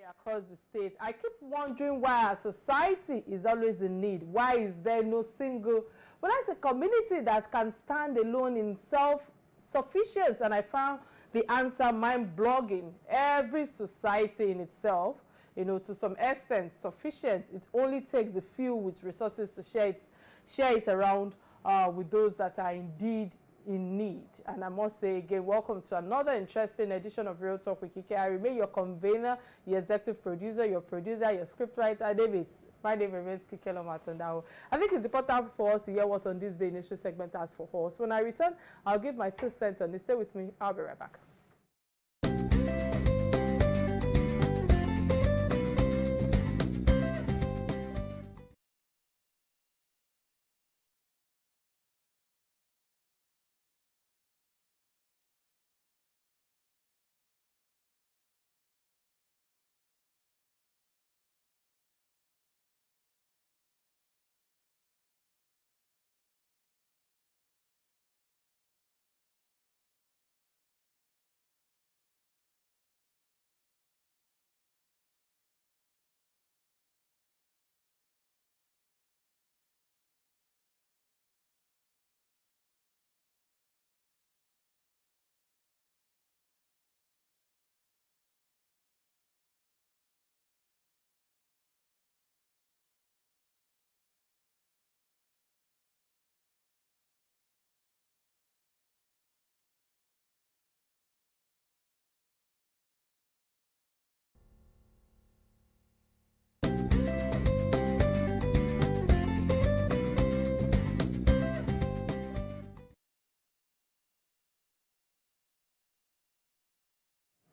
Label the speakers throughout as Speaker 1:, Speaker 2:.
Speaker 1: across the state. I keep wondering why our society is always in need. Why is there no single, well, as a community that can stand alone in self-sufficiency? And I found the answer mind-blogging. Every society in itself, to some extent, sufficient. It only takes a few with resources to share it around with those that are indeed in need. And I must say again, welcome to another interesting edition of Real Talk with Kike. I remain your convener, your executive producer, your scriptwriter, David. My name remains Kike Atanda-Owo. I think it's important for us to hear what on this day initial segment has for us. When I return, I'll give my 2 cents on this. Stay with me. I'll be right back.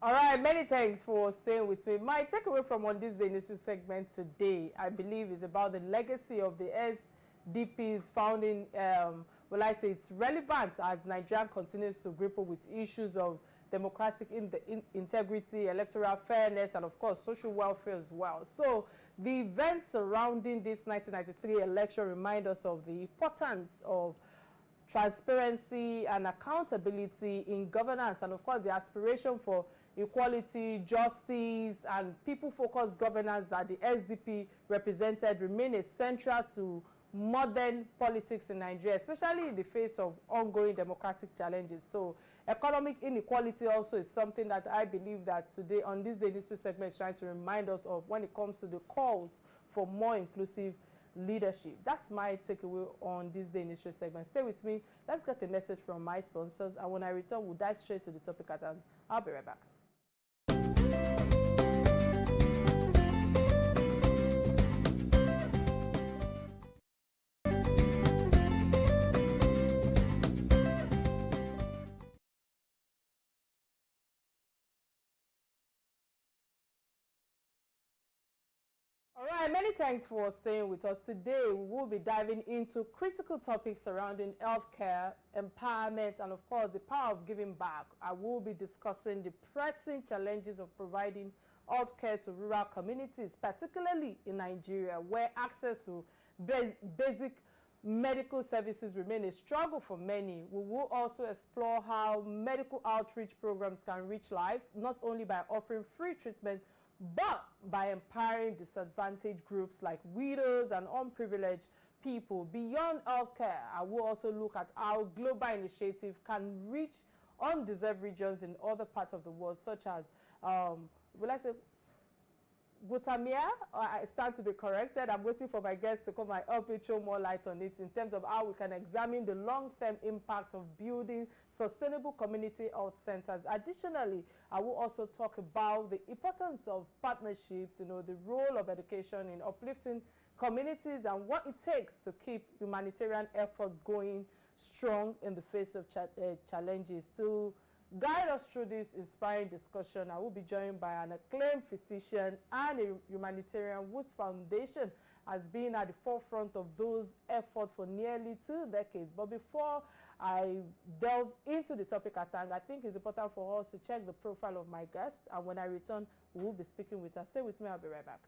Speaker 1: All right, many thanks for staying with me. My takeaway from on this day initial segment today, I believe, is about the legacy of the SDP's founding. Well, I say it's relevant as Nigeria continues to grapple with issues of democratic integrity, electoral fairness, and of course, social welfare as well. So the events surrounding this 1993 election remind us of the importance of transparency and accountability in governance, and of course, the aspiration for equality, justice, and people-focused governance that the SDP represented remain essential to modern politics in Nigeria, especially in the face of ongoing democratic challenges. So economic inequality also is something that I believe that today on this day initial segment is trying to remind us of when it comes to the calls for more inclusive leadership. That's my takeaway on this day initial segment. Stay with me. Let's get a message from my sponsors, and when I return, we'll dive straight to the topic at hand. I'll be right back. All right, many thanks for staying with us. Today, we will be diving into critical topics surrounding healthcare, empowerment, and of course, the power of giving back. I will be discussing the pressing challenges of providing healthcare to rural communities, particularly in Nigeria, where access to basic medical services remain a struggle for many. We will also explore how medical outreach programs can reach lives, not only by offering free treatment, but by empowering disadvantaged groups like widows and unprivileged people. Beyond healthcare, I will also look at how global initiative can reach undeserved regions in other parts of the world, such as, will I say, Gutamia. I stand to be corrected. I'm waiting for my guests to come and help me throw more light on it in terms of how we can examine the long-term impact of building sustainable community health centers. Additionally, I will also talk about the importance of partnerships, the role of education in uplifting communities and what it takes to keep humanitarian efforts going strong in the face of challenges. To guide us through this inspiring discussion, I will be joined by an acclaimed physician and a humanitarian whose foundation has been at the forefront of those efforts for nearly 2 decades. But before I delve into the topic at hand, I think it's important for us to check the profile of my guest, and when I return, we will be speaking with her. Stay with me, I'll be right back.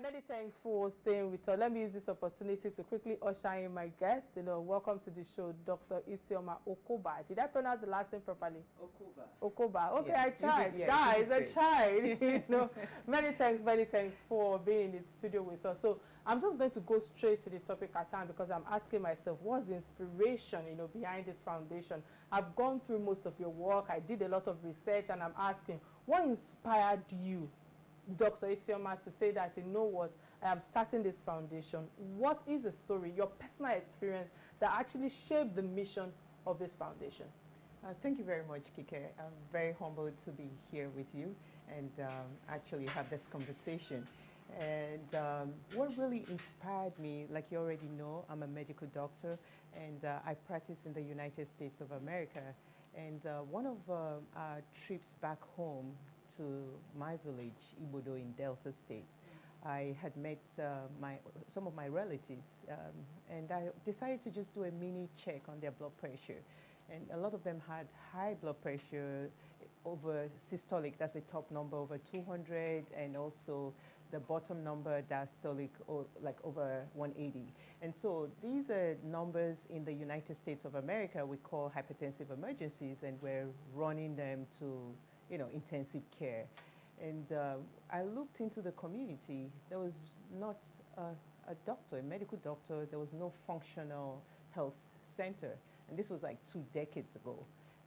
Speaker 1: right, many thanks for staying with us. Let me use this opportunity to quickly usher in my guest. Welcome to the show, Dr. Isioma Okoba. Did I pronounce the last name properly?
Speaker 2: Okoba.
Speaker 1: Okoba. Okay,
Speaker 2: yes,
Speaker 1: I tried.
Speaker 2: Yes,
Speaker 1: Guys, I tried. Many thanks for being in the studio with us. So I'm just going to go straight to the topic at hand because I'm asking myself, what's the inspiration, behind this foundation? I've gone through most of your work. I did a lot of research, and I'm asking, what inspired you, Dr. Isioma, to say that, what, I am starting this foundation? What is the story, your personal experience, that actually shaped the mission of this foundation?
Speaker 2: Thank you very much, Kike. I'm very humbled to be here with you and actually have this conversation. And what really inspired me, like you already know, I'm a medical doctor, and I practice in the United States of America. And one of our trips back home to my village, Ibodo in Delta State, I had met some of my relatives, and I decided to just do a mini check on their blood pressure. And a lot of them had high blood pressure, over systolic, that's the top number, over 200, and also the bottom number, diastolic, like over 180. And so these are numbers in the United States of America we call hypertensive emergencies, and we're running them to intensive care. And I looked into the community. There was not a doctor, a medical doctor. There was no functional health center. And this was like 2 decades ago.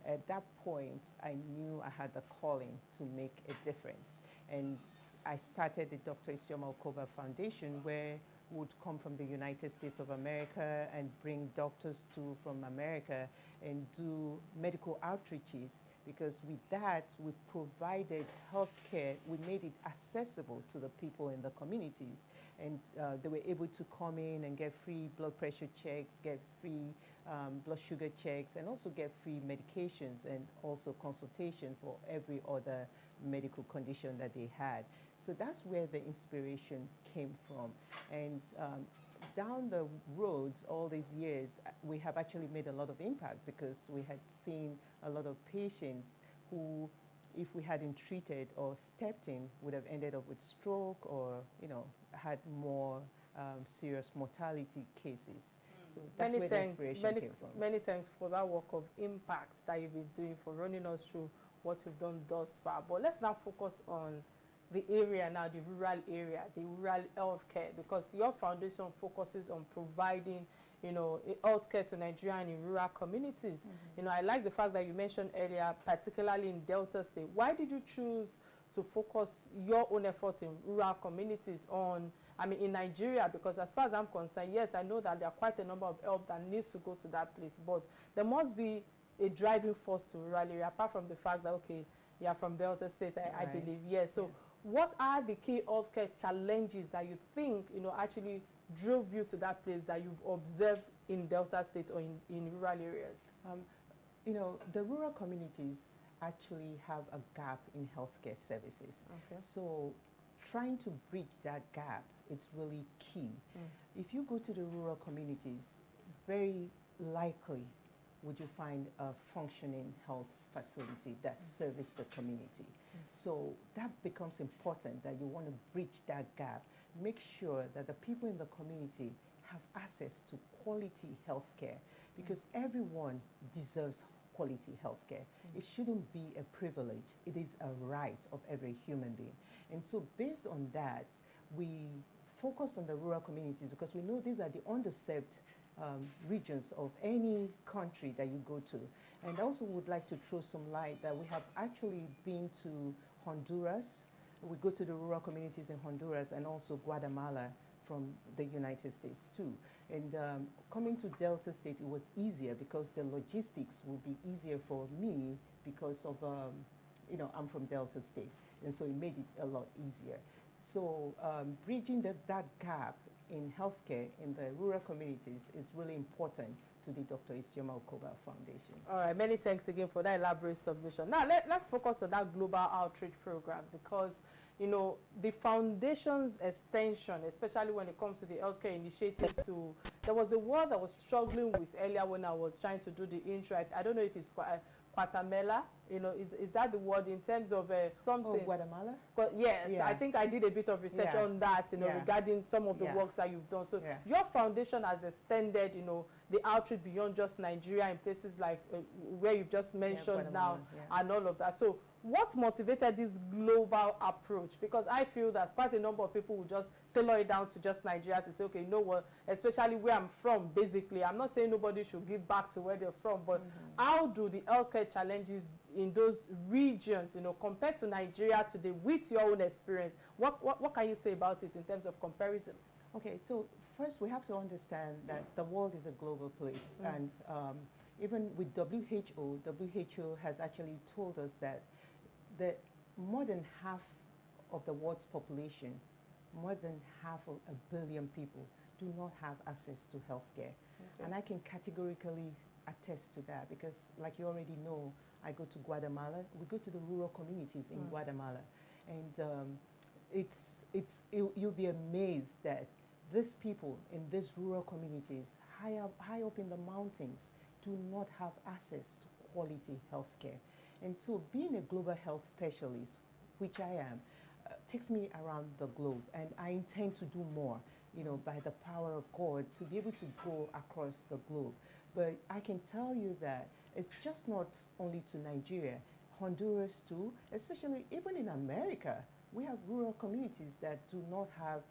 Speaker 2: At that point, I knew I had the calling to make a difference. And I started the Dr. Isioma Okoba Foundation, where would come from the United States of America and bring doctors from America and do medical outreaches, because with that, we provided health care. We made it accessible to the people in the communities. And they were able to come in and get free blood pressure checks, get free blood sugar checks, and also get free medications and also consultation for every other medical condition that they had. So that's where the inspiration came from. And down the roads all these years, we have actually made a lot of impact, because we had seen a lot of patients who, if we hadn't treated or stepped in, would have ended up with stroke or had more serious mortality cases. So that's where the inspiration came from.
Speaker 1: Many thanks for that work of impact that you've been doing, for running us through what you've done thus far. But let's now focus on the area now, the rural area, the rural healthcare, because your foundation focuses on providing, healthcare to Nigerian in rural communities. Mm-hmm. I like the fact that you mentioned earlier, particularly in Delta State. Why did you choose to focus your own efforts in rural communities in Nigeria? Because as far as I'm concerned, yes, I know that there are quite a number of help that needs to go to that place, but there must be a driving force to rural area, apart from the fact that, okay, you are from Delta State, I believe, yes. So what are the key healthcare challenges that you think, actually drove you to that place that you've observed in Delta State or in rural areas?
Speaker 2: The rural communities actually have a gap in healthcare services. Okay. So trying to bridge that gap, it's really key. If you go to the rural communities, very likely would you find a functioning health facility that serves the community. So that becomes important, that you want to bridge that gap. Make sure that the people in the community have access to quality health care, because everyone deserves quality health care. It shouldn't be a privilege. It is a right of every human being. And so based on that, we focused on the rural communities, because we know these are the underserved regions of any country that you go to. And I also would like to throw some light that we have actually been to Honduras. We go to the rural communities in Honduras and also Guatemala from the United States too. And coming to Delta State, it was easier because the logistics would be easier for me because of, I'm from Delta State. And so it made it a lot easier. So bridging that gap in healthcare in the rural communities is really important to the Dr. Isioma Okoba Foundation.
Speaker 1: All right, many thanks again for that elaborate submission. Now let's focus on that global outreach programs, because the foundation's extension, especially when it comes to the healthcare initiative, there was a word I was struggling with earlier when I was trying to do the intro. I don't know if it's Guatemala, is that the word in terms of something?
Speaker 2: Oh, Guatemala?
Speaker 1: But yes,
Speaker 2: Yeah.
Speaker 1: I think I did a bit of research
Speaker 2: Yeah.
Speaker 1: on that,
Speaker 2: Yeah.
Speaker 1: regarding some of the
Speaker 2: Yeah.
Speaker 1: works that you've done. So
Speaker 2: Yeah.
Speaker 1: your foundation has extended, the outreach beyond just Nigeria in places like where you've just mentioned now,
Speaker 2: yeah.
Speaker 1: and all of that. So what motivated this global approach? Because I feel that quite a number of people will just tailor it down to just Nigeria to say, okay, you know what, especially where I'm from, basically. I'm not saying nobody should give back to where they're from, but how do the healthcare challenges in those regions, compared to Nigeria today with your own experience? What can you say about it in terms of comparison?
Speaker 2: Okay, so first we have to understand that the world is a global place, and even with WHO has actually told us that more than half of the world's population, more than half of 1 billion people, do not have access to healthcare. Okay. And I can categorically attest to that because, like you already know, I go to Guatemala. We go to the rural communities in Guatemala, and you'll be amazed that these people in these rural communities, high up in the mountains, do not have access to quality healthcare. And so being a global health specialist, which I am, takes me around the globe, and I intend to do more, by the power of God, to be able to go across the globe. But I can tell you that it's just not only to Nigeria, Honduras too, especially even in America, we have rural communities that do not have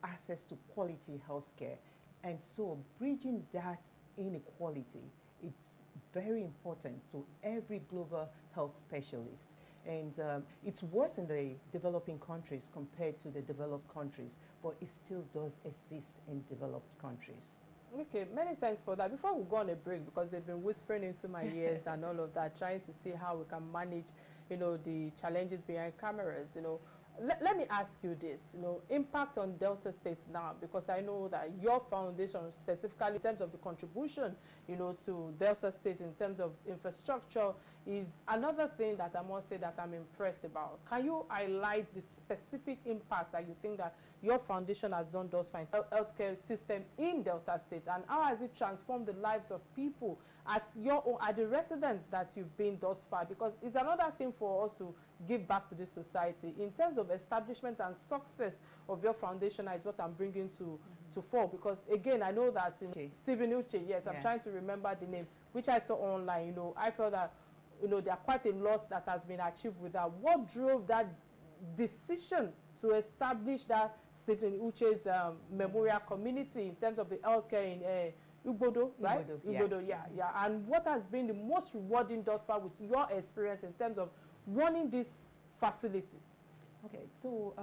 Speaker 2: access to quality healthcare. And so bridging that inequality, it's very important to every global health specialist. And it's worse in the developing countries compared to the developed countries, but it still does exist in developed countries.
Speaker 1: Okay, many thanks for that. Before we go on a break, because they've been whispering into my ears and all of that, trying to see how we can manage, the challenges behind cameras, Let me ask you this, impact on Delta State now, because I know that your foundation, specifically in terms of the contribution, to Delta State in terms of infrastructure, is another thing that I must say that I'm impressed about. Can you highlight the specific impact that you think that your foundation has done thus far in the healthcare system in Delta State, and how has it transformed the lives of people at the residents that you've been thus far? Because it's another thing for us to give back to this society in terms of establishment and success of your foundation is what I'm bringing to fore. Because again, I know that Stephen Uche, yes, I'm trying to remember the name, which I saw online. I felt that there are quite a lot that has been achieved with that. What drove that decision to establish that Stephen Uche's memorial community in terms of the healthcare in Ugbodo, right? Ugbodo, yeah. And what has been the most rewarding thus far with your experience in terms of running this facility?
Speaker 2: Okay, so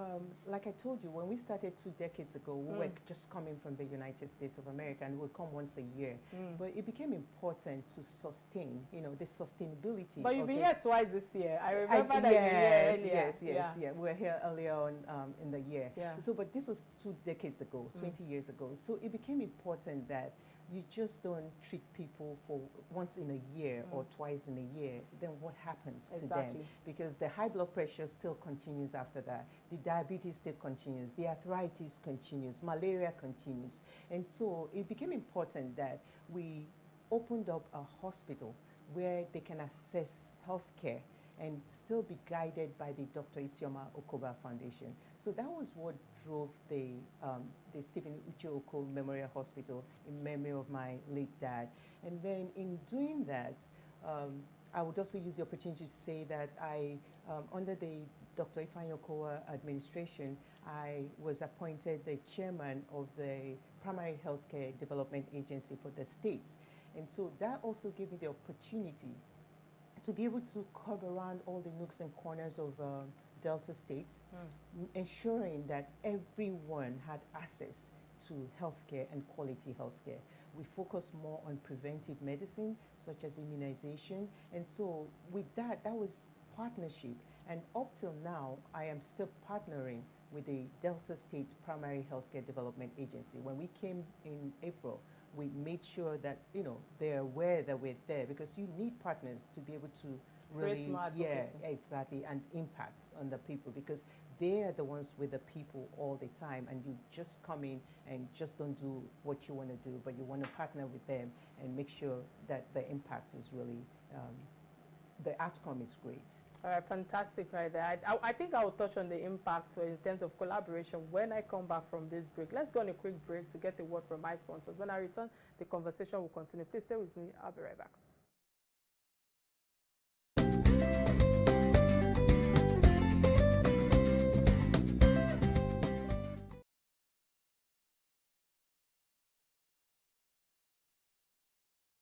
Speaker 2: like I told you, when we started 2 decades ago, we were just coming from the United States of America, and we'd come once a year. But it became important to sustain, the sustainability.
Speaker 1: But you've been here twice this year. I remember that you were here earlier.
Speaker 2: Yes. We were here earlier on in the year.
Speaker 1: Yeah.
Speaker 2: So, but this was 2 decades ago, 20 years ago. So it became important that you just don't treat people for once in a year or twice in a year. Then what happens to them? Because the high blood pressure still continues after that. The diabetes still continues. The arthritis continues. Malaria continues. And so it became important that we opened up a hospital where they can access health care and still be guided by the Dr. Isioma Okoba Foundation. So that was what drove the Stephen Uche Oko Memorial Hospital in memory of my late dad. And then in doing that, I would also use the opportunity to say that under the Dr. Ifeanyi Okowa administration, I was appointed the chairman of the Primary Healthcare Development Agency for the state. And so that also gave me the opportunity to be able to cover around all the nooks and corners of Delta State, ensuring that everyone had access to healthcare and quality healthcare. We focus more on preventive medicine, such as immunization. And so with that was partnership. And up till now, I am still partnering with the Delta State Primary Healthcare Development Agency. When we came in April, we made sure that they're aware that we're there, because you need partners to be able to really, exactly, and impact on the people, because they're the ones with the people all the time, and you just come in and just don't do what you want to do, but you want to partner with them and make sure that the impact is really the outcome is great.
Speaker 1: All right, fantastic right there. I think I will touch on the impact in terms of collaboration when I come back from this break. Let's go on a quick break to get the word from my sponsors. When I return, the conversation will continue. Please stay with me. I'll be right back.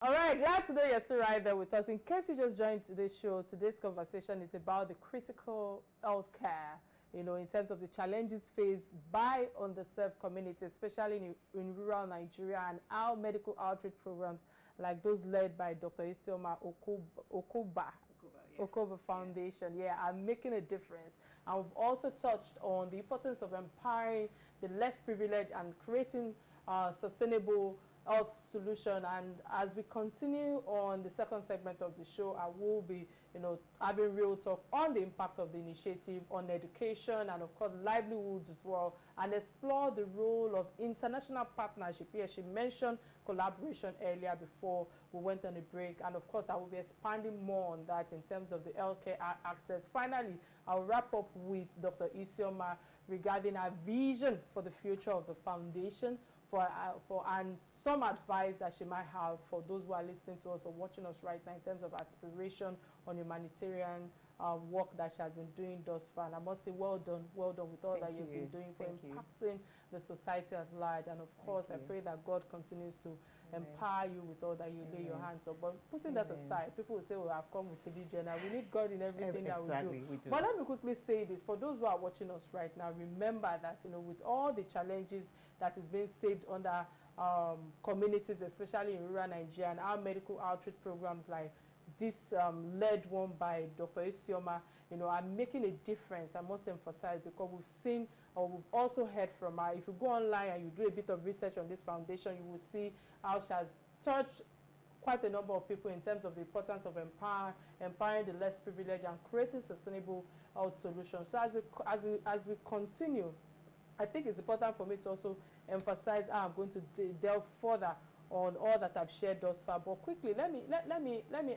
Speaker 1: All right, glad today you're still right there with us. In case you just joined today's show, today's conversation is about the critical health care, in terms of the challenges faced by underserved communities, especially in rural Nigeria, and how medical outreach programs like those led by Dr. Isioma Okoba Foundation, are making a difference. And we've also touched on the importance of empowering the less privileged and creating sustainable health solution. And as we continue on the second segment of the show, I will be having real talk on the impact of the initiative on education and of course livelihoods as well, and explore the role of international partnership. Here she mentioned collaboration earlier before we went on a break, and of course I will be expanding more on that in terms of the healthcare access. Finally, I'll wrap up with Dr. Isioma regarding our vision for the future of the foundation, and some advice that she might have for those who are listening to us or watching us right now in terms of aspiration on humanitarian work that she has been doing thus far. And I must say, well done with all that you've been doing for impacting the society at large. And of course, I pray that God continues to empower you with all that you lay your hands on. But putting that aside, people will say, well, I've come with religion, and we need God in everything that we do. But let me quickly say this, for those who are watching us right now, remember that with all the challenges that is being saved under communities, especially in rural Nigeria, and our medical outreach programs like this led one by Dr. Isioma, are making a difference. I must emphasize, because we've seen, or we've also heard from her. If you go online and you do a bit of research on this foundation, you will see how she has touched quite a number of people in terms of the importance of empowering the less privileged and creating sustainable health solutions. So as we continue, I think it's important for me to also emphasize how I'm going to delve further on all that I've shared thus far. But quickly, let me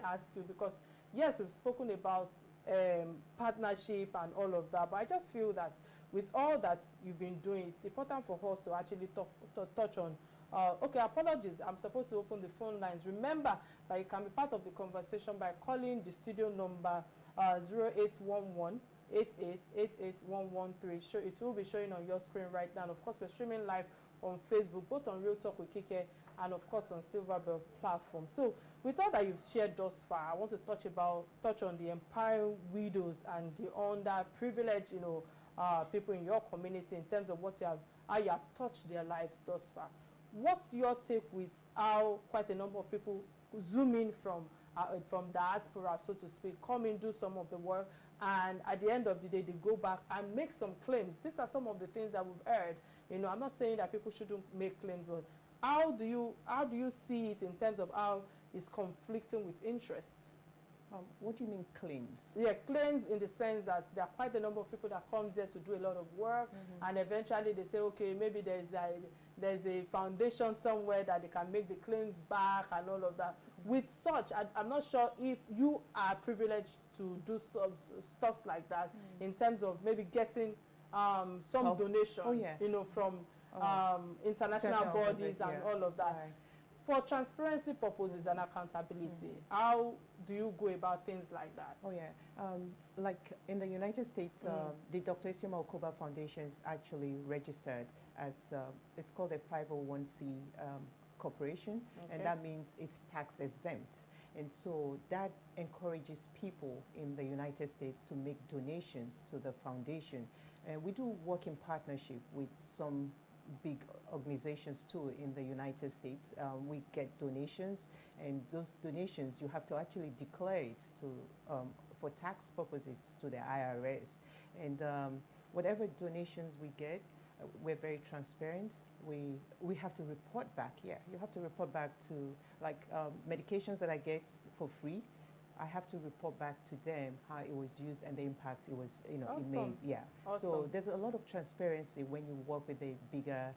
Speaker 1: ask you, because yes, we've spoken about partnership and all of that, but I just feel that with all that you've been doing, it's important for us to actually touch on. Okay, apologies, I'm supposed to open the phone lines. Remember that you can be part of the conversation by calling the studio number 0811 8888113. It will be showing on your screen right now. And of course, we're streaming live on Facebook, both on Real Talk with Kike and of course on Silverbell platform. So with all that you've shared thus far, I want to touch on the empowering widows and the underprivileged, people in your community in terms of how you have touched their lives thus far. What's your take with how quite a number of people zoom in from diaspora, so to speak, come in, do some of the work, and at the end of the day, they go back and make some claims? These are some of the things that we've heard. I'm not saying that people shouldn't make claims, but how do you see it in terms of how it's conflicting with interests?
Speaker 2: What do you mean claims?
Speaker 1: Yeah, claims in the sense that there are quite a number of people that comes there to do a lot of work, and eventually they say, okay, maybe there's a foundation somewhere that they can make the claims back and all of that. With such, I'm not sure if you are privileged to do stuff like that in terms of maybe getting some donation, from international bodies and all of that. Right. For transparency purposes and accountability, how do you go about things like that?
Speaker 2: Like in the United States, the Dr. Isioma Okoba Foundation is actually registered as, it's called a 501c corporation, and that means it's tax exempt. And so that encourages people in the United States to make donations to the foundation. And we do work in partnership with some big organizations too in the United States. We get donations, and those donations you have to actually declare it to for tax purposes to the IRS. And whatever donations we get, we're very transparent. We have to report back. Yeah, you have to report back to, like, medications that I get for free. I have to report back to them how it was used and the impact it was, it
Speaker 1: Awesome.
Speaker 2: made. Yeah.
Speaker 1: Awesome.
Speaker 2: So there's a lot of transparency when you work with the bigger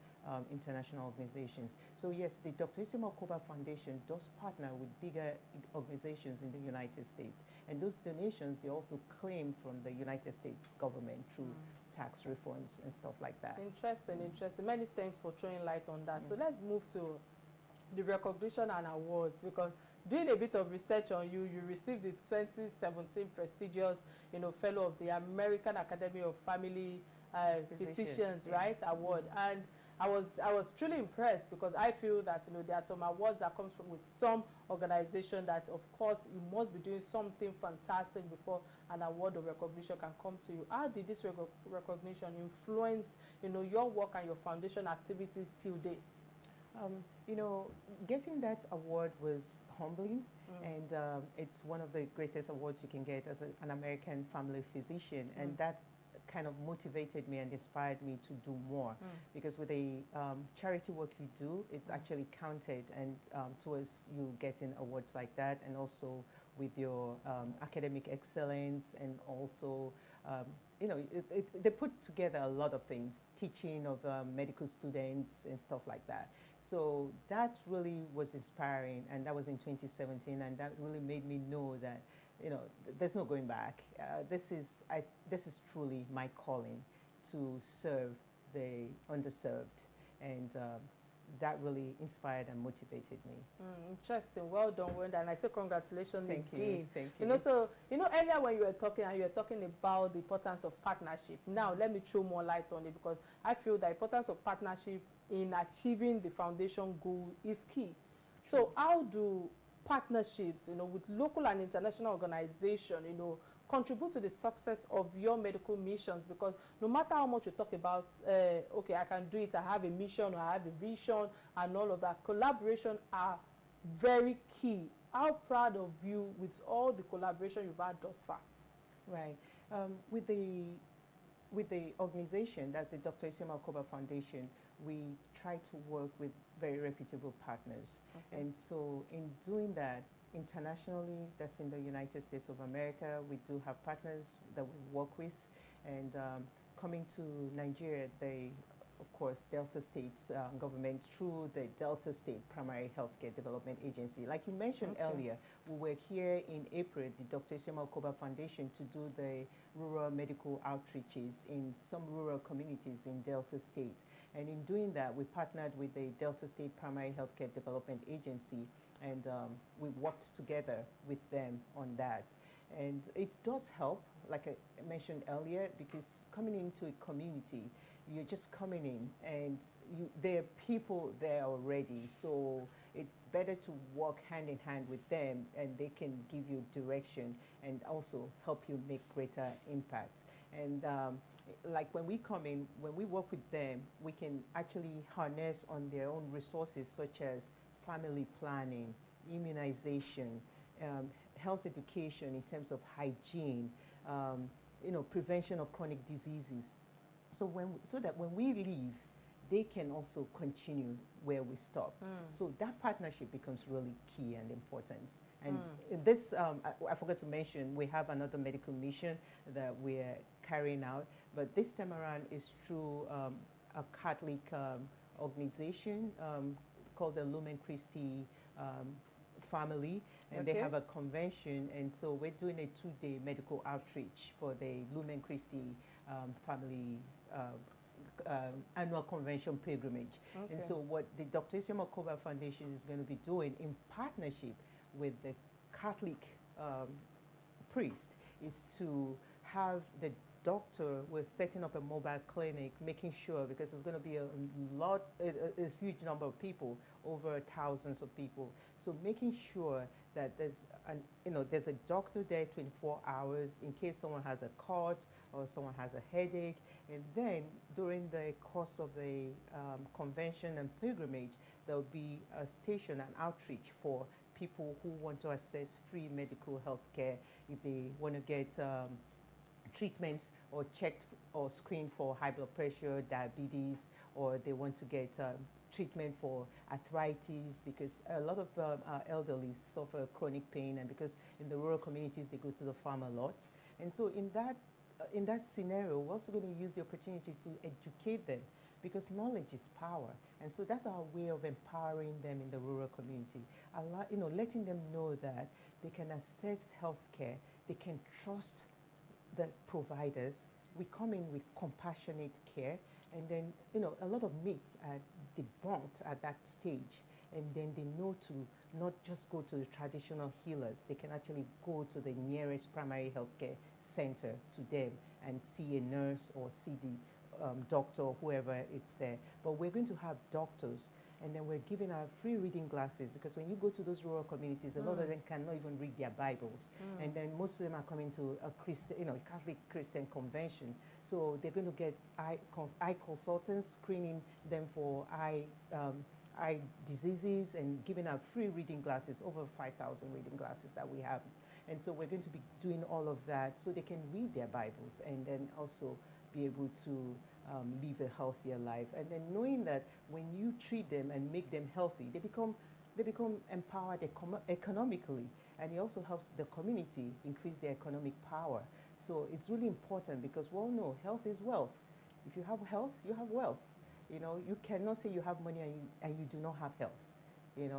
Speaker 2: international organizations. So yes, the Dr. Isioma Okoba Foundation does partner with bigger organizations in the United States. And those donations, they also claim from the United States government through tax refunds and stuff like that.
Speaker 1: Interesting, interesting. Many thanks for throwing light on that. So let's move to the recognition and awards, because doing a bit of research on you, you received the 2017 prestigious, Fellow of the American Academy of Family Physicians, right, award. And I was truly impressed, because I feel that there are some awards that comes from with some organization that of course you must be doing something fantastic before an award or recognition can come to you. How did this recognition influence your work and your foundation activities till date?
Speaker 2: Getting that award was humbling, and it's one of the greatest awards you can get as an American family physician, and that kind of motivated me and inspired me to do more, because with the charity work you do, it's actually counted, and towards you getting awards like that, and also with your academic excellence, and also they put together a lot of things, teaching of medical students and stuff like that. So that really was inspiring, and that was in 2017, and that really made me know that there's no going back. This is truly my calling, to serve the underserved, and that really inspired and motivated me.
Speaker 1: Interesting. Well done, Wenda. And I say congratulations
Speaker 2: Thank
Speaker 1: again.
Speaker 2: you. Thank you.
Speaker 1: So earlier when you were talking, and you were talking about the importance of partnership. Now let me throw more light on it, because I feel the importance of partnership in achieving the foundation goal is key. True. So how do partnerships, with local and international organizations, contribute to the success of your medical missions? Because no matter how much you talk about, okay, I can do it, I have a mission, or I have a vision, and all of that, collaboration are very key. How proud of you with all the collaboration you've had thus far?
Speaker 2: Right. With the organization, that's the Dr. Isioma Okoba Foundation, we try to work with very reputable partners. Okay. And so in doing that, internationally, that's in the United States of America, we do have partners that we work with. And coming to Nigeria, of course, Delta State government through the Delta State Primary Healthcare Development Agency. Like you mentioned earlier, we were here in April, the Dr. Isioma Okoba Foundation, to do the rural medical outreaches in some rural communities in Delta State. And in doing that, we partnered with the Delta State Primary Healthcare Development Agency, and we worked together with them on that. And it does help, like I mentioned earlier, because coming into a community, you're just coming in, and there are people there already. So it's better to work hand in hand with them, and they can give you direction and also help you make greater impact. And like when we come in, when we work with them, we can actually harness on their own resources, such as family planning, immunization, health education in terms of hygiene, prevention of chronic diseases. So that when we leave, they can also continue where we stopped. So that partnership becomes really key and important. And this, I forgot to mention, we have another medical mission that we're carrying out, but this time around is through a Catholic organization called the Lumen Christi family, and they have a convention, and so we're doing a 2-day medical outreach for the Lumen Christi family annual convention pilgrimage. And so what the Dr. Isioma Okoba Foundation is going to be doing in partnership with the Catholic priest is to have the doctor, we're setting up a mobile clinic, making sure, because there's going to be a huge number of people, over thousands of people. So making sure that there's a doctor there 24 hours in case someone has a cough or someone has a headache. And then during the course of the convention and pilgrimage, there'll be a station, an outreach for people who want to access free medical health care, if they want to get treatments or checked or screen for high blood pressure, diabetes, or they want to get treatment for arthritis, because a lot of our elderly suffer chronic pain, and because in the rural communities they go to the farm a lot. And so in that scenario, we're also going to use the opportunity to educate them, because knowledge is power. And so that's our way of empowering them in the rural community. Letting them know that they can access healthcare, they can trust the providers. We come in with compassionate care, and then, a lot of myths are debunked at that stage. And then they know to not just go to the traditional healers, they can actually go to the nearest primary healthcare center to them and see a nurse or see the doctor or whoever it's there. But we're going to have doctors, and then we're giving out free reading glasses, because when you go to those rural communities, a lot of them cannot even read their Bibles. And then most of them are coming to a Catholic Christian convention. So they're going to get eye consultants screening them for eye diseases, and giving out free reading glasses, over 5,000 reading glasses that we have. And so we're going to be doing all of that so they can read their Bibles, and then also be able to live a healthier life. And then knowing that when you treat them and make them healthy, they become empowered economically, and it also helps the community increase their economic power. So it's really important, because we all know health is wealth. If you have health, you have wealth. You cannot say you have money and you do not have health.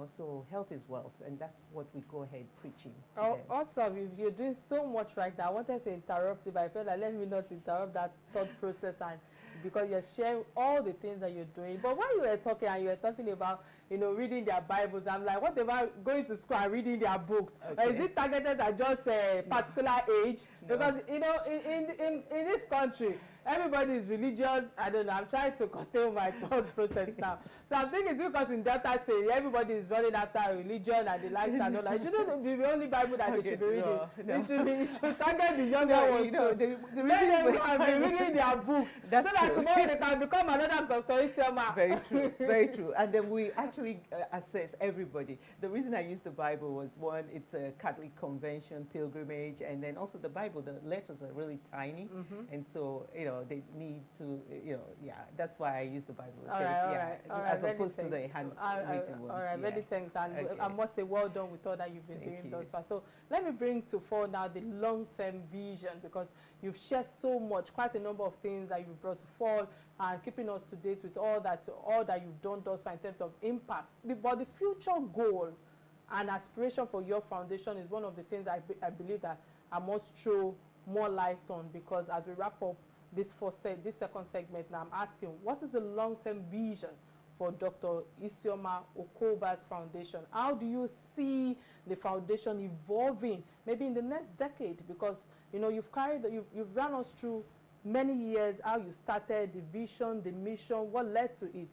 Speaker 2: So health is wealth, and that's what we go ahead preaching to them.
Speaker 1: Awesome. You're doing so much right now. I wanted to interrupt you, but I felt like, let me not interrupt that thought process, and because you're sharing all the things that you're doing. But while you were talking, and you were talking about, reading their Bibles, I'm like, what about going to school and reading their books? Okay. Or is it targeted at just a particular age? No. Because, in this country, everybody is religious. I don't know. I'm trying to contain my thought process now. So I'm thinking it's because in Delta State, everybody is running after religion and the likes and all that. It shouldn't be the only Bible that they should be reading. No. It should target the younger ones.
Speaker 2: The reason
Speaker 1: let them can be reading their books.
Speaker 2: That's
Speaker 1: so that tomorrow they can become another Dr. Isioma.
Speaker 2: Very true. Very true. And then we actually assess everybody. The reason I used the Bible was, one, it's a Catholic convention pilgrimage, and then also the Bible, the letters are really tiny, and so they need to, that's why I use the Bible.
Speaker 1: All right.
Speaker 2: As opposed to the handwritten ones.
Speaker 1: All right, many thanks, and
Speaker 2: Okay.
Speaker 1: I must say, well done with all that you've been doing thus far. So let me bring to fore now the long-term vision, because you've shared so much, quite a number of things that you've brought to fore, and keeping us to date with all that you've done thus far in terms of impact. But the future goal and aspiration for your foundation is one of the things I believe that I must throw more light on, because as we wrap up this second segment, now I'm asking, what is the long-term vision for Dr. Isioma Okoba's foundation? How do you see the foundation evolving, maybe in the next decade? Because you've run us through many years, how you started, the vision, the mission, what led to it.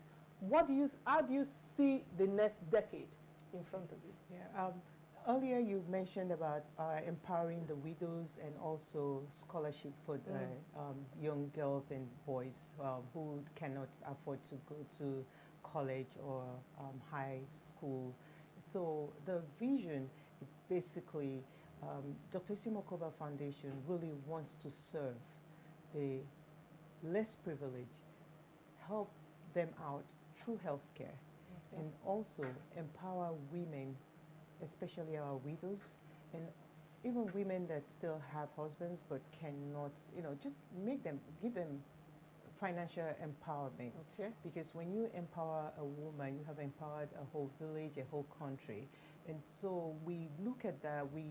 Speaker 1: How do you see the next decade in front of you?
Speaker 2: Yeah. Earlier you mentioned about empowering the widows, and also scholarship for the young girls and boys who cannot afford to go to college or high school. So the vision, it's basically Dr. Isioma Okoba Foundation really wants to serve the less privileged, help them out through healthcare, and also empower women, especially our widows, and even women that still have husbands but cannot, just give them financial empowerment.
Speaker 1: Okay.
Speaker 2: Because when you empower a woman, you have empowered a whole village, a whole country. And so we look at that. We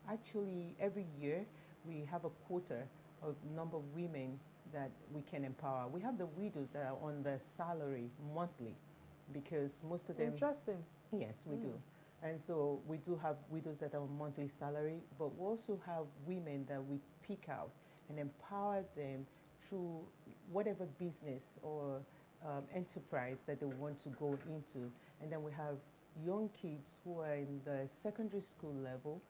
Speaker 2: actually, every year, we have a quota of number of women that we can empower. We have the widows that are on the salary monthly, because most of them...
Speaker 1: Interesting.
Speaker 2: Yes, we do. And so we do have widows that are on monthly salary, but we also have women that we pick out and empower them through whatever business or enterprise that they want to go into. And then we have young kids who are in the secondary school level,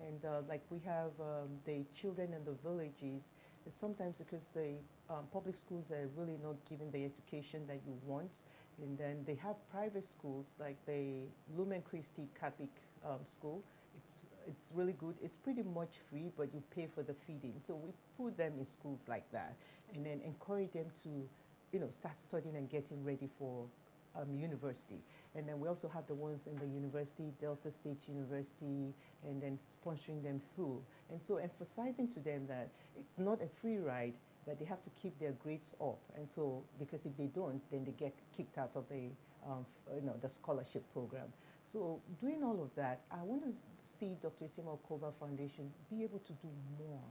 Speaker 2: and like we have the children in the villages. Sometimes because the public schools are really not giving the education that you want, and then they have private schools like the Lumen Christi Catholic School. it's really good. It's pretty much free, but you pay for the feeding. So we put them in schools like that, and then encourage them to, start studying and getting ready for university. And then we also have the ones in the university, Delta State University, and then sponsoring them through. And so emphasizing to them that it's not a free ride, that they have to keep their grades up. And so, because if they don't, then they get kicked out of the scholarship program. So doing all of that, I want to see Dr. Isioma Okoba Foundation be able to do more.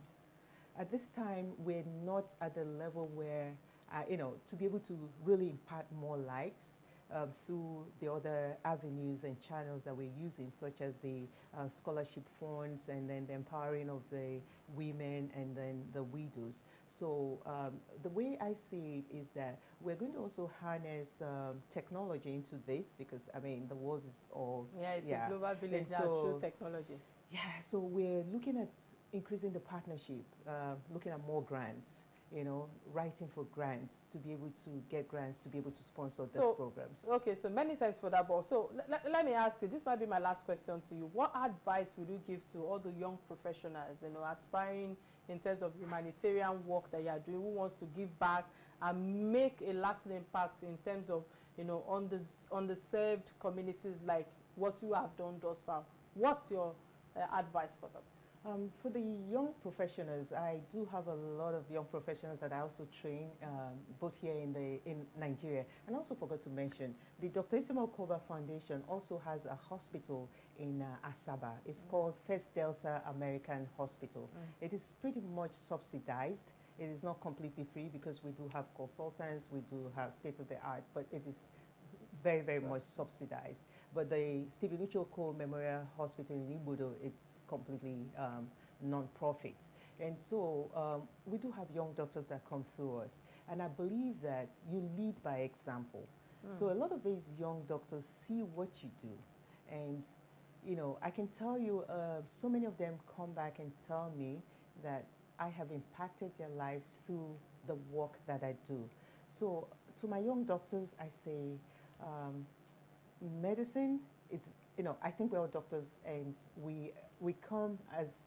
Speaker 2: At this time, we're not at the level where, to be able to really impact more lives through the other avenues and channels that we're using, such as the scholarship funds, and then the empowering of the women, and then the widows. So the way I see it is that we're going to also harness technology into this, because the world is all
Speaker 1: it's a global village now through technology.
Speaker 2: Yeah, so we're looking at increasing the partnership, looking at more grants, writing for grants, to be able to get grants, to be able to sponsor these programs.
Speaker 1: Okay, so many thanks for that, boss. So let me ask you, this might be my last question to you. What advice would you give to all the young professionals, aspiring in terms of humanitarian work that you are doing, who wants to give back and make a lasting impact in terms of, underserved communities, like what you have done thus far? What's your advice for them?
Speaker 2: For the young professionals, I do have a lot of young professionals that I also train, both here in Nigeria. And I also forgot to mention, the Dr. Isioma Okoba Foundation also has a hospital in Asaba. It's called First Delta American Hospital. It is pretty much subsidized. It is not completely free, because we do have consultants, we do have state-of-the-art, but it is very, very much subsidized. But the Stephen Ucheoko Memorial Hospital in Ibudo, it's completely non-profit. And so we do have young doctors that come through us. And I believe that you lead by example. So a lot of these young doctors see what you do. And, I can tell you, so many of them come back and tell me that I have impacted their lives through the work that I do. So to my young doctors, I say, medicine is, I think we're all doctors, and we come as,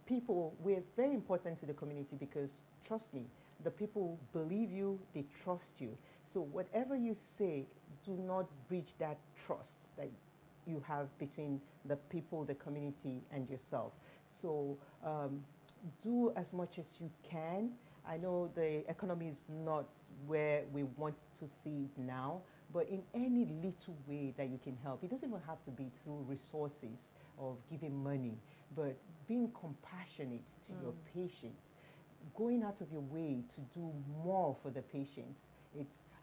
Speaker 2: people. We're very important to the community, because trust me, the people believe you, they trust you. So whatever you say, do not breach that trust that you have between the people, the community, and yourself. So do as much as you can. I know the economy is not where we want to see it now, but in any little way that you can help. It doesn't even have to be through resources of giving money, but being compassionate to your patients, going out of your way to do more for the patients.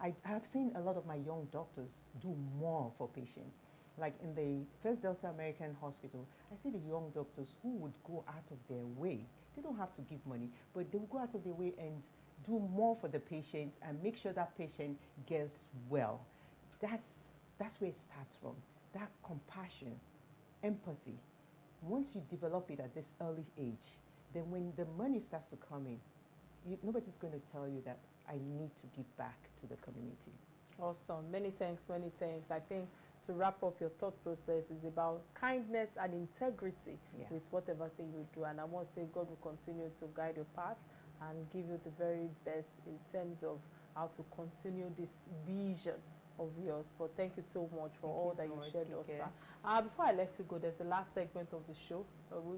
Speaker 2: I have seen a lot of my young doctors do more for patients. Like in the First Delta American Hospital, I see the young doctors who would go out of their way. They don't have to give money, but they will go out of their way and do more for the patient and make sure that patient gets well. That's where it starts from, that compassion, empathy. Once you develop it at this early age, then when the money starts to come in, nobody's going to tell you that I need to give back to the community.
Speaker 1: Awesome. Many thanks, many thanks. I think to wrap up, your thought process is about kindness and integrity with whatever thing you do. And I want to say God will continue to guide your path and give you the very best in terms of how to continue this vision of yours. But thank you so much for all that you shared thus far. Before I let you go, there's the last segment of the show,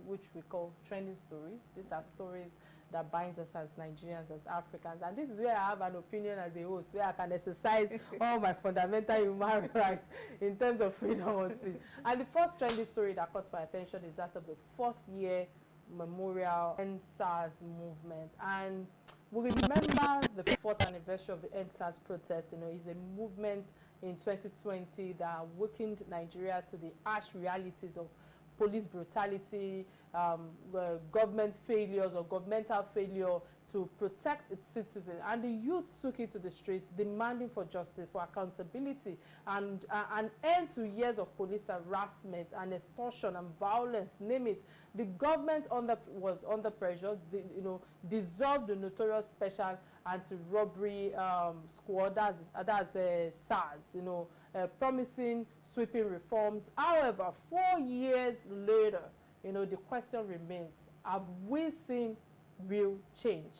Speaker 1: which we call Trending Stories. These are stories that bind us as Nigerians, as Africans. And this is where I have an opinion as a host, where I can exercise all my fundamental human rights in terms of freedom of speech. And the first trending story that caught my attention is that of the 4th year memorial ENDSARS movement. And we remember the 4th anniversary of the ENDSARS protest. It's a movement in 2020 that awakened Nigeria to the harsh realities of police brutality, government failures or governmental failure to protect its citizens. And the youth took it to the street, demanding for justice, for accountability, and an end to years of police harassment and extortion and violence, name it. The government was under pressure, dissolved the notorious special anti-robbery squad, that's SARS, you know, promising sweeping reforms. However, 4 years later, you know, the question remains, have we seen real change?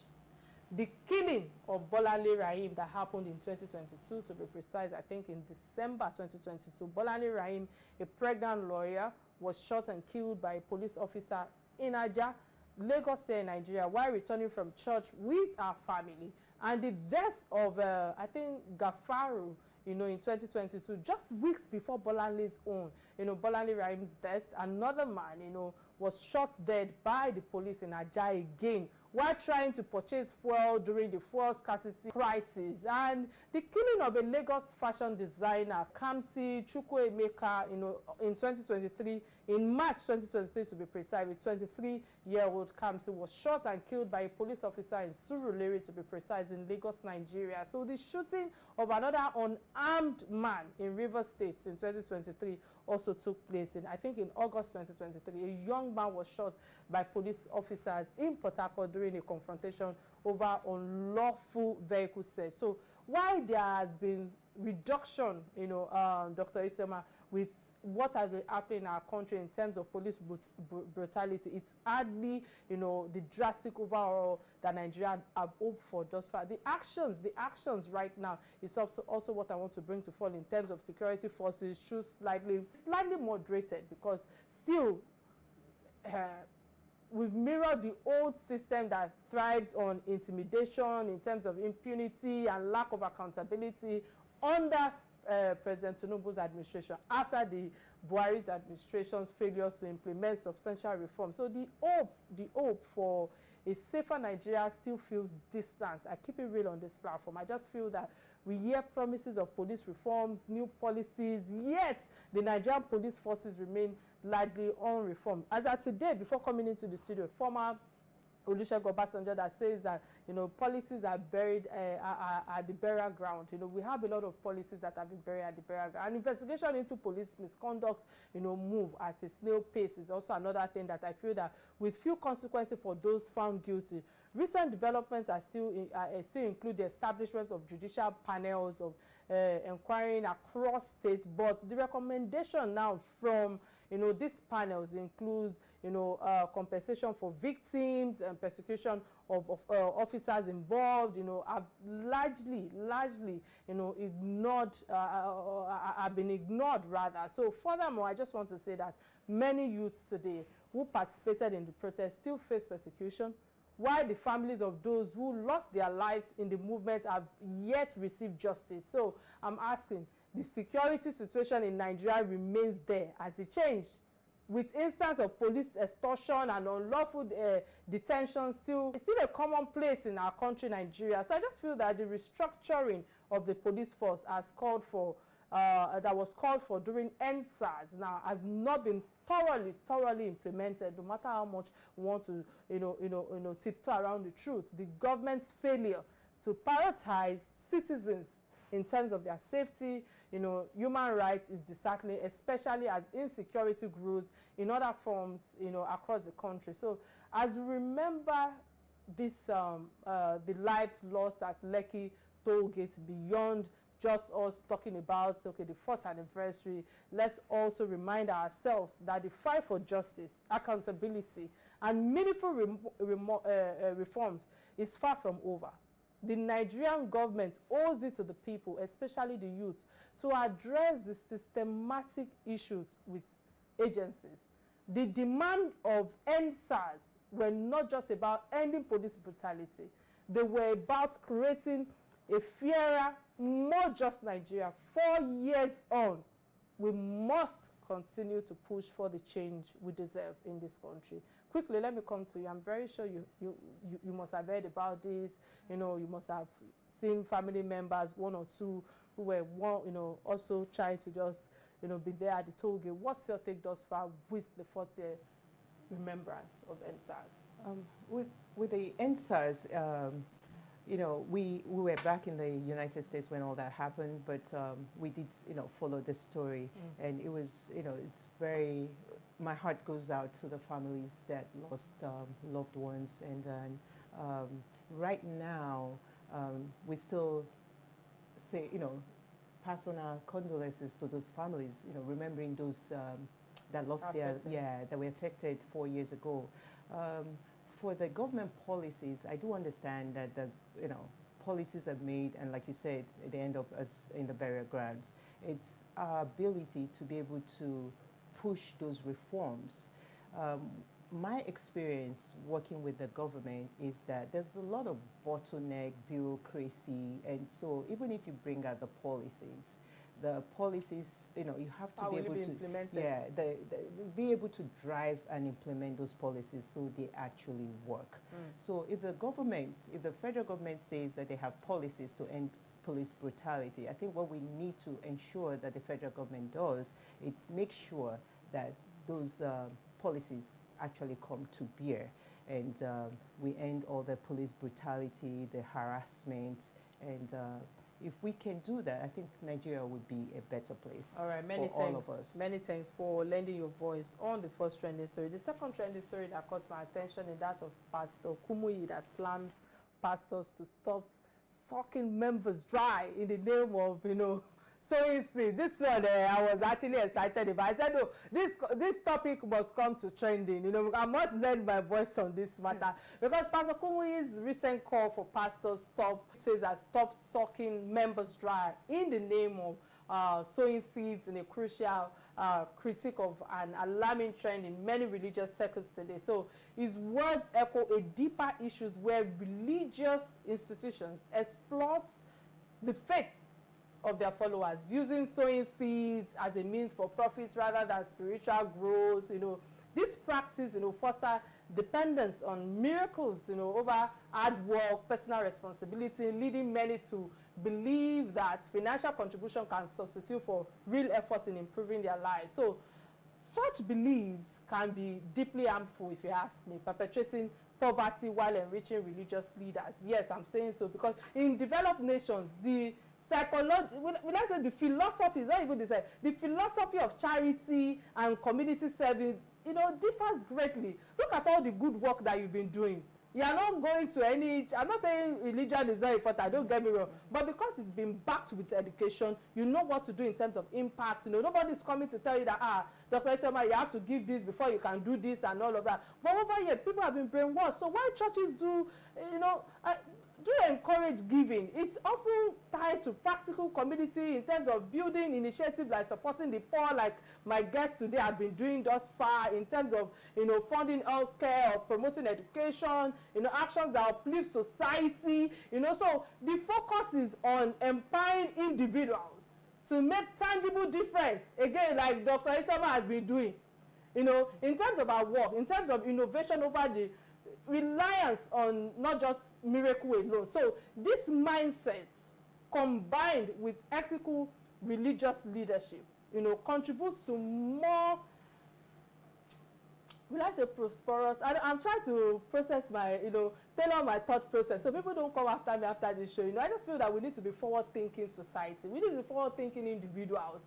Speaker 1: The killing of Bolanle Rahim that happened in 2022, to be precise, I think in December 2022, Bolanle Rahim, a pregnant lawyer, was shot and killed by a police officer in Aja, Lagos, Nigeria, while returning from church with our family. And the death of, I think, Gafaru, you know, in 2022, just weeks before Bolanle's own, you know, Bolanle Rahim's death, another man, you know, was shot dead by the police in Aja again, while trying to purchase fuel during the fuel scarcity crisis. And the killing of a Lagos fashion designer, Kamsi Chukwuemeka, you know, in 2023, in March 2023 to be precise, a 23-year-old Kamsi was shot and killed by a police officer in Surulere, to be precise, in Lagos, Nigeria. So the shooting of another unarmed man in Rivers State in 2023 also took place in, I think, in August 2023. A young man was shot by police officers in Port Harcourt during a confrontation over unlawful vehicle search. So while there has been reduction, you know, Dr. Isema, with what has been happening in our country in terms of police brutality, it's hardly, you know, the drastic overall that Nigeria have hoped for thus far. The actions right now is also what I want to bring to fall in terms of security forces, should slightly moderated, because still we've mirrored the old system that thrives on intimidation in terms of impunity and lack of accountability under President Tinubu's administration, after the Buhari's administration's failures to implement substantial reforms. So the hope for a safer Nigeria still feels distant. I keep it real on this platform. I just feel that we hear promises of police reforms, new policies, yet the Nigerian police forces remain largely unreformed. As of today, before coming into the studio, former Olusegun Obasanjo that says that, you know, policies are buried at the burial ground. You know, we have a lot of policies that have been buried at the burial ground. And investigation into police misconduct, you know, move at a snail pace is also another thing that I feel that, with few consequences for those found guilty. Recent developments are still include the establishment of judicial panels of inquiring across states, but the recommendation now from, you know, these panels includes, you know, compensation for victims and persecution of officers involved, you know, have largely, you know, ignored, have been ignored rather. So furthermore, I just want to say that many youths today who participated in the protest still face persecution, while the families of those who lost their lives in the movement have yet received justice. So I'm asking, the security situation in Nigeria remains there. Has it changed? With instance of police extortion and unlawful detention still a commonplace in our country, Nigeria. So I just feel that the restructuring of the police force has called for, that was called for during ENDSARS, now has not been thoroughly implemented. No matter how much we want to, tiptoe around the truth, the government's failure to prioritize citizens in terms of their safety, you know, human rights is disheartening, especially as insecurity grows in other forms, you know, across the country. So as we remember this, the lives lost at Lekki toll gate, beyond just us talking about, okay, the 4th anniversary, let's also remind ourselves that the fight for justice, accountability, and meaningful reforms is far from over. The Nigerian government owes it to the people, especially the youth, to address the systematic issues with agencies. The demand of ENDSARS were not just about ending police brutality. They were about creating a fairer, more just Nigeria. 4 years on, we must continue to push for the change we deserve in this country. Quickly, let me come to you. I'm very sure you must have heard about this. You know, you must have seen family members, one or two, who were, also trying to just, be there at the toll gate. What's your take thus far with the 4th year remembrance of ENDSARS?
Speaker 2: With the ENDSARS, we were back in the United States when all that happened, but we did, follow the story. And it was, it's very, my heart goes out to the families that lost loved ones. And right now, we still say, pass on our condolences to those families, remembering those that lost that were affected 4 years ago. For the government policies, I do understand that policies are made, and like you said, they end up as in the burial grounds. It's our ability to be able to push those reforms. My experience working with the government is that there's a lot of bottleneck, bureaucracy, and so even if you bring out the policies, you have to be able to be able to drive and implement those policies so they actually work. So if the federal government says that they have policies to end police brutality, I think what we need to ensure that the federal government does is make sure that those policies actually come to bear, and we end all the police brutality, the harassment, and if we can do that, I think Nigeria would be a better place for all of us.
Speaker 1: Many thanks for lending your voice on the first trending story. The second trending story that caught my attention is that of Pastor Kumuyi that slams pastors to stop sucking members dry in the name of, So you see, this one I was actually excited about. I said, no, this topic must come to trending. I must lend my voice on this matter because Pastor Kumuyi's recent call for pastors stop sucking members dry in the name of sowing seeds in a crucial critique of an alarming trend in many religious circles today. So his words echo a deeper issues where religious institutions exploit the faith of their followers, using sowing seeds as a means for profits rather than spiritual growth. This practice, foster dependence on miracles, over hard work, personal responsibility, leading many to believe that financial contribution can substitute for real effort in improving their lives. So such beliefs can be deeply harmful, if you ask me, perpetuating poverty while enriching religious leaders. Yes, I'm saying so because in developed nations, the philosophy is not even the same. The philosophy of charity and community service, differs greatly. Look at all the good work that you've been doing. You are not going to I'm not saying religion is not important, don't get me wrong, but because it's been backed with education, you know what to do in terms of impact. Nobody's coming to tell you that, Dr. Isoma, you have to give this before you can do this and all of that. But over here, people have been brainwashed. So why churches do encourage giving? It's often tied to practical community in terms of building initiatives like supporting the poor, like my guests today have been doing thus far, in terms of funding healthcare or promoting education, actions that uplift society. So the focus is on empowering individuals to make tangible difference. Again, like Dr. Isoma has been doing, in terms of our work, in terms of innovation over the reliance on not just miracle alone. So this mindset combined with ethical religious leadership, contributes to more, will I say prosperous? I'm trying to process my, tailor my thought process so people don't come after me after this show. I just feel that we need to be forward-thinking society. We need to be forward-thinking individuals.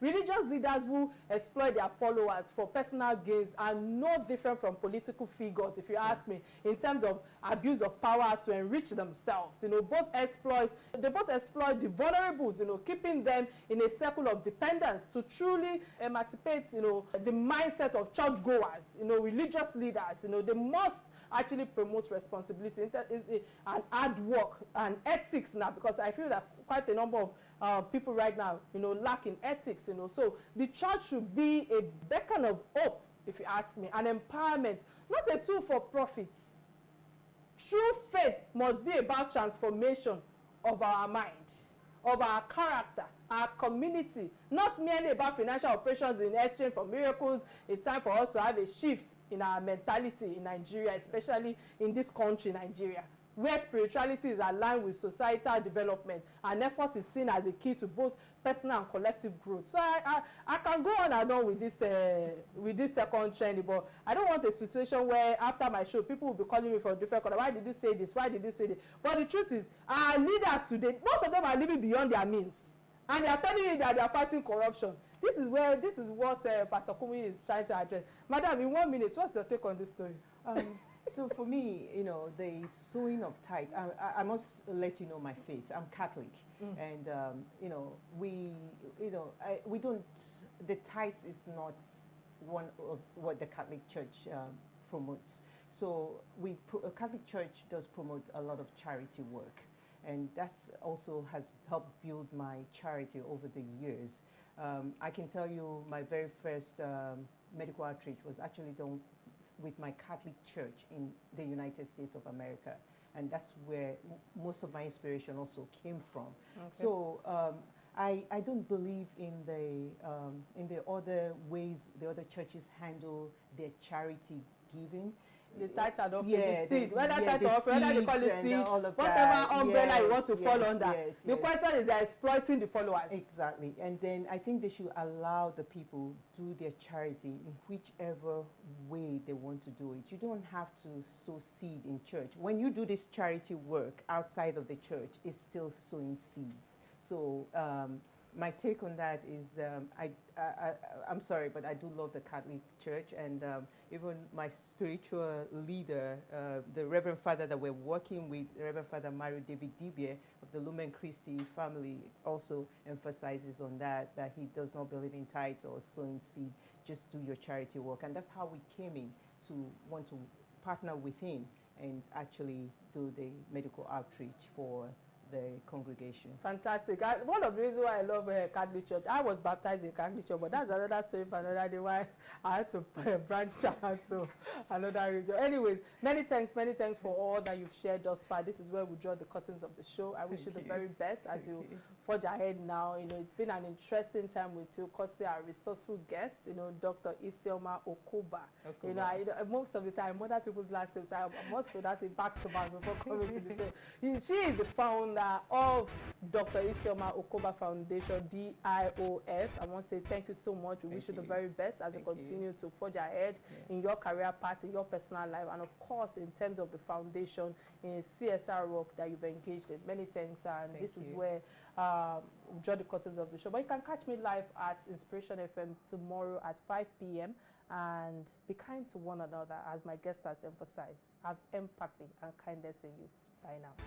Speaker 1: Religious leaders who exploit their followers for personal gains are no different from political figures, if you ask me, in terms of abuse of power to enrich themselves. They both exploit the vulnerables, keeping them in a circle of dependence. To truly emancipate, the mindset of churchgoers, religious leaders, they must actually promote responsibility and hard work and ethics now, because I feel that quite a number of people right now, lack in ethics, So the church should be a beacon of hope, if you ask me, an empowerment, not a tool for profits. True faith must be about transformation of our mind, of our character, our community, not merely about financial operations in exchange for miracles. It's time for us to have a shift in our mentality in Nigeria, especially in this country, Nigeria, where spirituality is aligned with societal development and effort is seen as a key to both personal and collective growth. So I can go on and on with this second trend, but I don't want a situation where after my show people will be calling me for different color. Why did you say this? Why did you say this? But the truth is, our leaders today, most of them are living beyond their means, and they are telling you that they are fighting corruption. This is what Pastor Kumuyi is trying to address. Madam, in 1 minute, what's your take on this story?
Speaker 2: So for me, the sowing of tithes, I must let you know my faith. I'm Catholic, and we don't. The tithes is not one of what the Catholic Church promotes. So a Catholic Church does promote a lot of charity work, and that's also has helped build my charity over the years. I can tell you my very first medical outreach was actually done with my Catholic church in the United States of America. And that's where most of my inspiration also came from. Okay. So I don't believe in the other ways the other churches handle their charity giving.
Speaker 1: The tithes are not the seed. Whether tithe or whether they call it seed, whatever
Speaker 2: that.
Speaker 1: umbrella you want to fall under.
Speaker 2: Yes,
Speaker 1: the question is they're exploiting the followers.
Speaker 2: Exactly. And then I think they should allow the people do their charity in whichever way they want to do it. You don't have to sow seed in church. When you do this charity work outside of the church, it's still sowing seeds. So my take on that is I'm sorry, but I do love the Catholic Church, and even my spiritual leader, the Reverend Father that we're working with, Reverend Father Mario David Dibier of the Lumen Christi family, also emphasizes on that he does not believe in tithes or sowing seed. Just do your charity work, and that's how we came in to want to partner with him and actually do the medical outreach for the congregation.
Speaker 1: Fantastic. One of the reasons why I love Catholic Church, I was baptized in Catholic Church, but that's another story for another day why I had to branch out to another region. Anyways, many thanks for all that you've shared thus far. This is where we draw the curtains of the show. I wish you the very best as you forge ahead now. It's been an interesting time with you, because our resourceful guest, Dr. Isioma Okoba. Most of the time, other people's last names, I must pronounce it back to back before coming to the show. She is the founder of Dr. Isioma Okoba Foundation, DIOF. I want to say thank you so much. We wish you the very best as you continue to forge ahead in your career path, in your personal life, and of course, in terms of the foundation in CSR work that you've engaged in. Many thanks, and this is where we draw the curtains of the show. But you can catch me live at Inspiration FM tomorrow at 5 p.m. and be kind to one another, as my guest has emphasized. Have empathy and kindness in you. Bye now.